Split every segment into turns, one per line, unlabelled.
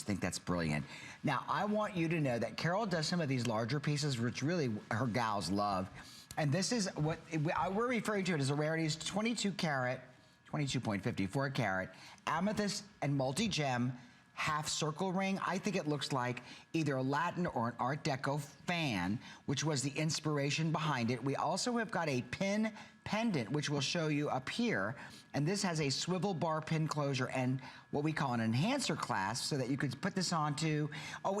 just think that's brilliant. Now, I want you to know that Carol does some of these larger pieces, which really her gals love. And this is what we're referring to it as a Rarities 22 carat, 22.54 carat, Amethyst and Multigem HalfCircle ring. I think it looks like either a Latin or an Art Deco fan, which was the inspiration behind it. We also have got a pin pendant, which we'll show you up here. And this has a swivel bar pin closure and what we call an enhancer clasp, so that you could put this onto,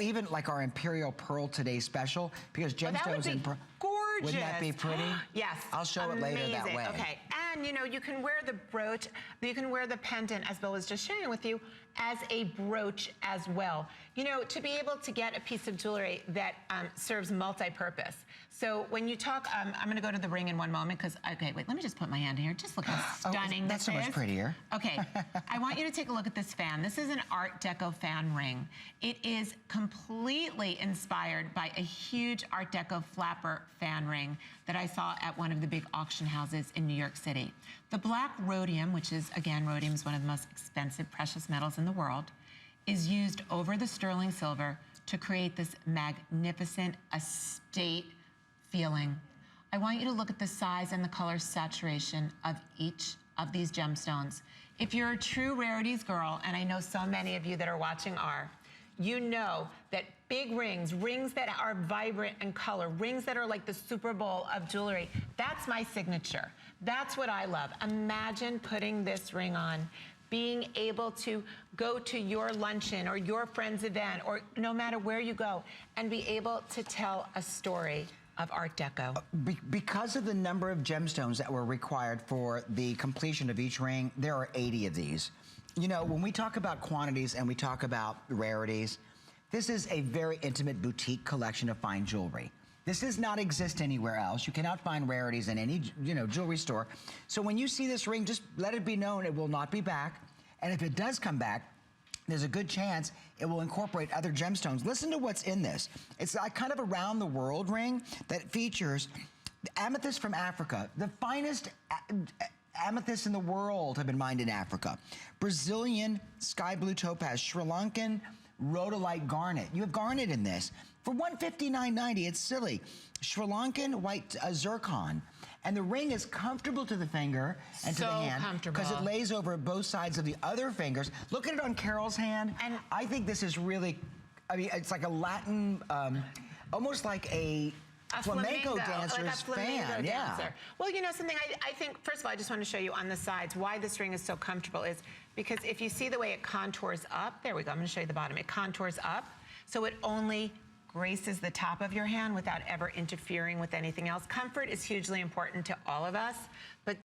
even like our Imperial Pearl Today special, because gemstones and pearl.
Gorgeous.
Wouldn't that be pretty?
Yes.
I'll show it later that way.
Okay. And you know, you can wear the brooch, you can wear the pendant, as Bill was just sharing with you, as a brooch as well. You know, to be able to get a piece of jewelry that serves multi-purpose. So when you talk, I'm going to go to the ring in one moment because, okay, wait, let me just put my hand here. Just look how stunning
that's
this is.
so much prettier.
Okay, I want you to take a look at this fan. This is an Art Deco fan ring. It is completely inspired by a huge Art Deco flapper fan ring that I saw at one of the big auction houses in New York City. The black rhodium, which is, again, rhodium is one of the most expensive precious metals in the world, is used over the sterling silver to create this magnificent estate feeling. I want you to look at the size and the color saturation of each of these gemstones. If you're a true Rarities girl, and I know so many of you that are watching are, you know that big rings, rings that are vibrant in color, rings that are like the Super Bowl of jewelry, that's my signature. That's what I love. Imagine putting this ring on, being able to go to your luncheon or your friend's event, or no matter where you go, and be able to tell a story of Art Deco.
Because of the number of gemstones that were required for the completion of each ring, there are 80 of these. You know, when we talk about quantities and we talk about rarities, this is a very intimate boutique collection of fine jewelry. This does not exist anywhere else. You cannot find rarities in any, jewelry store. So when you see this ring, just let it be known it will not be back. And if it does come back, there's a good chance it will incorporate other gemstones. Listen to what's in this. It's like kind of a round the world ring that features amethyst from Africa. The finest amethysts in the world have been mined in Africa. Brazilian sky blue topaz, Sri Lankan rhodolite garnet. You have garnet in this. For $159.90, it's silly. Sri Lankan white zircon. And the ring is comfortable to the finger and to the hand because it lays over both sides of the other fingers. Look at it on Carol's hand. And I think this is really, I mean, it's like a Latin, almost like a flamenco dancer's fan. Yeah.
Well, you know something, I think, first of all, I just want to show you on the sides why this ring is so comfortable is because if you see the way it contours up, there we go, I'm going to show you the bottom. It contours up, so it only graces the top of your hand without ever interfering with anything else. Comfort is hugely important to all of us, but